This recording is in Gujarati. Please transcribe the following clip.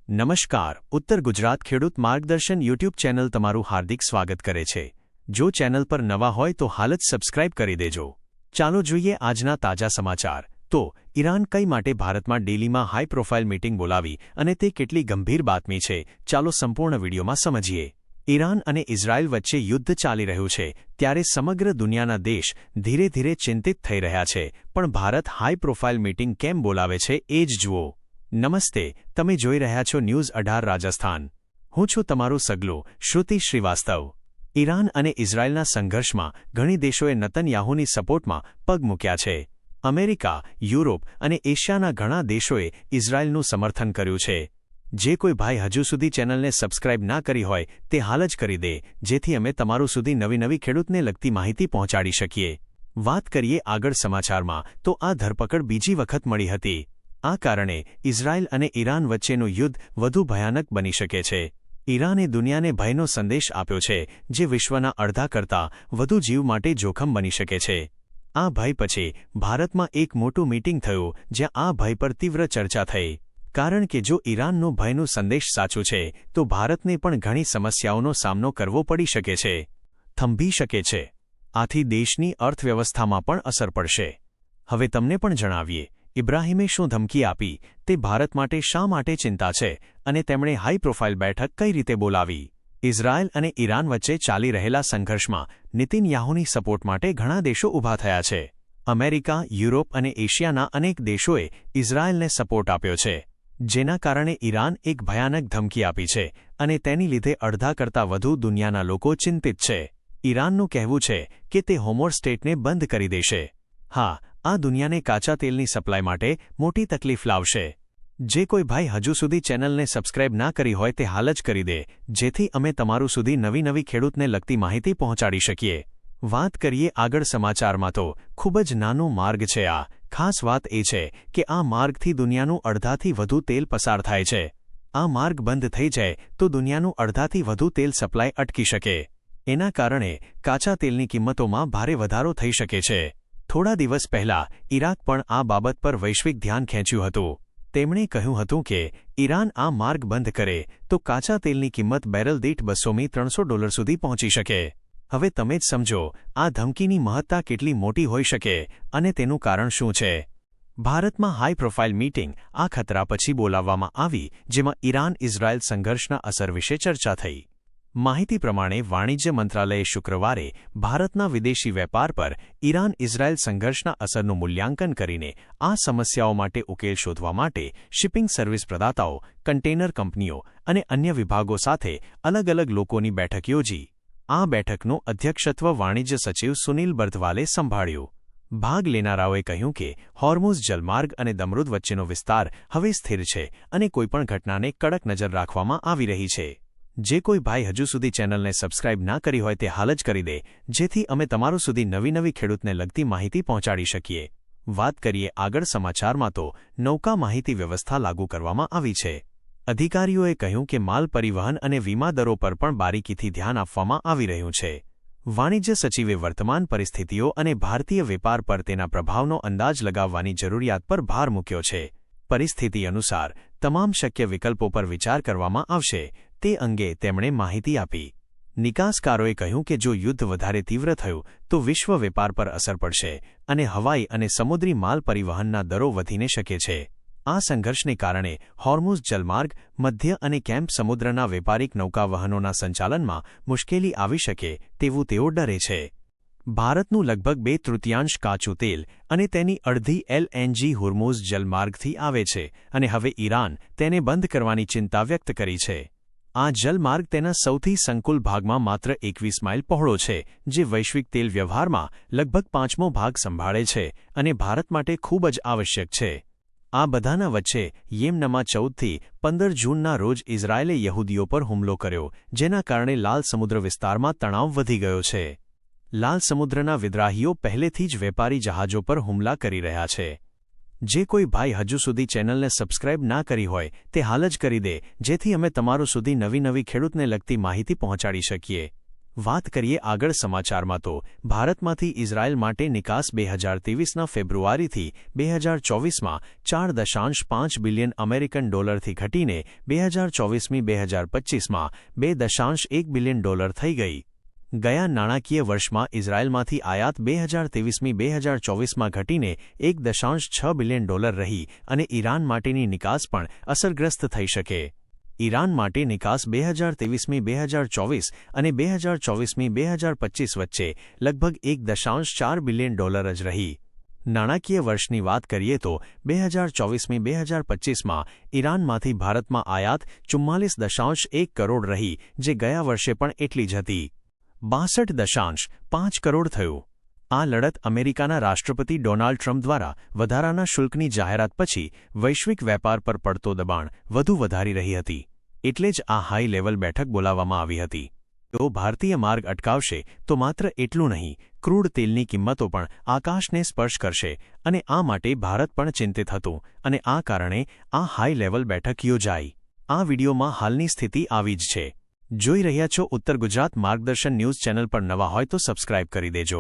નમસ્કાર, ઉત્તર ગુજરાત ખેડૂત માર્ગદર્શન યુટ્યુબ ચેનલ તમારું હાર્દિક સ્વાગત કરે છે। જો ચેનલ પર નવા હોય તો હાલ જ સબસ્ક્રાઇબ કરી દેજો। ચાલો જોઈએ આજના તાજા સમાચાર। તો ઈરાન કઈ માટે ભારતમાં દિલ્હીમાં હાઈ પ્રોફાઇલ મીટિંગ બોલાવી અને તે કેટલી ગંભીર બાતમી છે, ચાલો સંપૂર્ણ વિડીયોમાં સમજીએ। ઈરાન અને ઇઝરાયલ વચ્ચે યુદ્ધ ચાલી રહ્યું છે ત્યારે સમગ્ર દુનિયાના દેશ ધીરે ધીરે ચિંતિત થઈ રહ્યા છે, પણ ભારત હાઈ પ્રોફાઇલ મીટિંગ કેમ બોલાવે છે એ જ જુઓ। નમસ્તે, તમે જોઈ રહ્યા છો ન્યૂઝ 18 રાજસ્થાન। હું છું તમારું સગલો શ્રુતિ શ્રીવાસ્તવ। ઈરાન અને ઇઝરાયલના સંઘર્ષમાં ઘણી દેશોએ નેતન્યાહુની સપોર્ટમાં પગ મૂક્યા છે। અમેરિકા, યુરોપ અને એશિયાના ઘણા દેશોએ ઇઝરાયલનું સમર્થન કર્યું છે। જે કોઈ ભાઈ હજુ સુધી ચેનલને સબસ્ક્રાઇબ ના કરી હોય તે હાલ જ કરી દે, જેથી અમે તમારું સુધી નવી ખેડૂતને લગતી માહિતી પહોંચાડી શકીએ। વાત કરીએ આગળ સમાચારમાં, તો આ ધરપકડ બીજી વખત મળી હતી। આ કારણે ઇઝરાયલ અને ઈરાન વચ્ચેનું યુદ્ધ વધુ ભયાનક બની શકે છે। ઈરાને દુનિયાને ભયનો સંદેશ આપ્યો છે, જે વિશ્વના અડધા કરતાં વધુ જીવ માટે જોખમ બની શકે છે। આ ભય પછી ભારતમાં એક મોટું મીટિંગ થયું, જ્યાં આ ભય પર તીવ્ર ચર્ચા થઈ। કારણ કે જો ઈરાનનો ભયનો સંદેશ સાચું છે, તો ભારતને પણ ઘણી સમસ્યાઓનો સામનો કરવો પડી શકે છે, થંભી શકે છે। આથી દેશની અર્થવ્યવસ્થામાં પણ અસર પડશે। હવે તમને પણ જણાવીએ, ઇબ્રાહિમે શું ધમકી આપી, તે ભારત માટે શા માટે ચિંતા છે અને તેમણે હાઈ પ્રોફાઇલ બેઠક કઈ રીતે બોલાવી। ઇઝરાયલ અને ઈરાન વચ્ચે ચાલી રહેલા સંઘર્ષમાં નેતન્યાહુની સપોર્ટ માટે ઘણા દેશો ઊભા થયા છે। અમેરિકા, યુરોપ અને એશિયાના અનેક દેશોએ ઇઝરાયલને સપોર્ટ આપ્યો છે, જેના કારણે ઈરાન એક ભયાનક ધમકી આપી છે અને તેની લીધે અડધા કરતાં વધુ દુનિયાના લોકો ચિંતિત છે। ઈરાનનું કહેવું છે કે તે હોર્મુઝ સ્ટ્રેઇટને બંધ કરી દેશે। હા, આ દુનિયાને કાચા તેલની સપ્લાય માટે મોટી તકલીફ લાવશે। જે કોઈ ભાઈ હજુ સુધી ચેનલને સબસ્ક્રાઇબ ના કરી હોય તે હાલ જ કરી દે, જેથી અમે તમારું સુધી નવી ખેડૂતને લગતી માહિતી પહોંચાડી શકીએ। વાત કરીએ આગળ સમાચારમાં, તો ખૂબ જ નાનો માર્ગ છે આ। ખાસ વાત એ છે કે આ માર્ગથી દુનિયાનું અડધાથી વધુ તેલ પસાર થાય છે। આ માર્ગ બંધ થઈ જાય તો દુનિયાનું અડધાથી વધુ તેલ સપ્લાય અટકી શકે। એના કારણે કાચા તેલની કિંમતોમાં ભારે વધારો થઈ શકે છે। થોડા દિવસ પહેલા ઇરાક પણ આ બાબત પર વૈશ્વિક ધ્યાન ખેંચ્યું હતું। તેમણે કહ્યું હતું કે ઈરાન આ માર્ગ બંધ કરે તો કાચા તેલની કિંમત બેરલ દીઠ $200થી $300 સુધી પહોંચી શકે। હવે તમે જ સમજો આ ધમકીની મહત્તા કેટલી મોટી હોઈ શકે અને તેનું કારણ શું છે। ભારતમાં હાઈ પ્રોફાઇલ મીટિંગ આ ખતરા પછી બોલાવવામાં આવી, જેમાં ઈરાન ઇઝરાયલ સંઘર્ષના અસર વિશે ચર્ચા થઈ। માહિતી પ્રમાણે વાણિજ્ય મંત્રાલયે શુક્રવારે ભારતના વિદેશી વેપાર પર ઈરાન ઇઝરાયલ સંઘર્ષના અસરનું મૂલ્યાંકન કરીને આ સમસ્યાઓ માટે ઉકેલ શોધવા માટે શિપિંગ સર્વિસ પ્રદાતાઓ, કન્ટેનર કંપનીઓ અને અન્ય વિભાગો સાથે અલગ લોકોની બેઠક યોજી। આ બેઠકનું અધ્યક્ષત્વ વાણિજ્ય સચિવ સુનિલ બર્ધવાલે સંભાળ્યું। ભાગ લેનારાઓએ કહ્યું કે હોર્મુઝ જલમાર્ગ અને દમરુદ વચ્ચેનો વિસ્તાર હવે સ્થિર છે અને કોઈપણ ઘટનાને કડક નજર રાખવામાં આવી રહી છે। જે કોઈ ભાઈ હજુ સુધી ચેનલને સબસ્ક્રાઇબ ના કરી હોય તે હાલ જ કરી દે, જેથી અમે તમારું સુધી નવી ખેડૂતને લગતી માહિતી પહોંચાડી શકીએ। વાત કરીએ આગળ સમાચારમાં, તો નૌકા માહિતી વ્યવસ્થા લાગુ કરવામાં આવી છે। અધિકારીઓએ કહ્યું કે માલ પરિવહન અને વીમા દરો પર પણ બારીકીથી ધ્યાન આપવામાં આવી રહ્યું છે। વાણિજ્ય સચિવે વર્તમાન પરિસ્થિતિઓ અને ભારતીય વેપાર પર તેના પ્રભાવનો અંદાજ લગાવવાની જરૂરિયાત પર ભાર મૂક્યો છે। પરિસ્થિતિ અનુસાર તમામ શક્ય વિકલ્પો પર વિચાર કરવામાં આવશે, તે અંગે તેમણે માહિતી આપી। નિકાસકારોએ કહ્યું કે જો યુદ્ધ વધારે તીવ્ર થયું તો વિશ્વ વેપાર પર અસર પડશે અને હવાઈ અને સમુદ્રી માલ પરિવહનના દરો વધીને શકે છે। આ સંઘર્ષને કારણે હોર્મુઝ જલમાર્ગ, મધ્ય અને કેમ્પ સમુદ્રના વેપારિક નૌકાવહનોના સંચાલનમાં મુશ્કેલી આવી શકે તેવું તેઓ ડરે છે। ભારતનું લગભગ 2/3 કાચું તેલ અને તેની અડધી LNG હોર્મુઝ જલમાર્ગથી આવે છે અને હવે ઈરાન તેને બંધ કરવાની ચિંતા વ્યક્ત કરી છે। આ જલમાર્ગ તેના સૌથી સંકુલ ભાગમાં માત્ર 21 માઇલ પહોળો છે, જે વૈશ્વિક તેલ વ્યવહારમાં લગભગ 5મો ભાગ સંભાળે છે અને ભારત માટે ખૂબ જ આવશ્યક છે। આ બધાના વચ્ચે યેમનમાં 14થી 15 જૂનના રોજ ઇઝરાયલે યહૂદીઓ પર હુમલો કર્યો, જેના કારણે લાલ સમુદ્ર વિસ્તારમાં તણાવ વધી ગયો છે। લાલ સમુદ્રના વિદ્રાહીઓ પહેલેથી જ વેપારી જહાજો પર હુમલા કરી રહ્યા છે। જે કોઈ ભાઈ હજુ સુધી ચેનલને સબસ્ક્રાઇબ ના કરી હોય તે હાલ જ કરી દે, જેથી અમે તમારું સુધી નવી ખેડૂતને લગતી માહિતી પહોંચાડી શકીએ। વાત કરીએ આગળ સમાચારમાં તો ભારતમાંથી ઇઝરાયલ માટે નિકાસ 2023ના ફેબ્રુઆરીથી 2024માં $4.5 બિલિયન અમેરિકન ડોલરથી ઘટીને 2024-2025માં $2.1 બિલિયન થઈ ગઈ. ગયા નાણાકીય વર્ષમાં ઇઝરાયલમાંથી આયાત 2023-2024માં ઘટીને $1.6 બિલિયન રહી અને ઈરાન માટેની નિકાસ પણ અસરગ્રસ્ત થઈ શકે. ઈરાન માટે નિકાસ 2023-2024 અને 2024-2025 વચ્ચે લગભગ $1.4 બિલિયન જ રહી. નાણાકીય વર્ષની વાત કરીએ તો 2024-2025માં ઈરાનમાંથી ભારતમાં આયાત 44.1 કરોડ રહી, જે ગયા વર્ષે પણ એટલી જ હતી. 62.5 કરોડ થયું. આ લડત અમેરિકાના રાષ્ટ્રપતિ ડોનાલ્ડ ટ્રમ્પ દ્વારા વધારાના શુલ્કની જાહેરાત પછી વૈશ્વિક વેપાર પર પડતો દબાણ વધુ વધારી રહી હતી. એટલે જ આ હાઈ લેવલ બેઠક બોલાવવામાં આવી હતી. જો ભારતીય માર્ગ અટકાવશે તો માત્ર એટલું નહીં, ક્રૂડ તેલની કિંમતો પણ આકાશને સ્પર્શ કરશે અને આ માટે ભારત પણ ચિંતિત હતું અને આ કારણે આ હાઈ લેવલ બેઠક યોજાઈ. આ વિડીયોમાં હાલની સ્થિતિ આવી જ છે. જોઈ રહ્યા છો ઉત્તર ગુજરાત માર્ગદર્શન ન્યૂઝ ચેનલ પર નવા હોય તો સબસ્ક્રાઇબ કરી દેજો.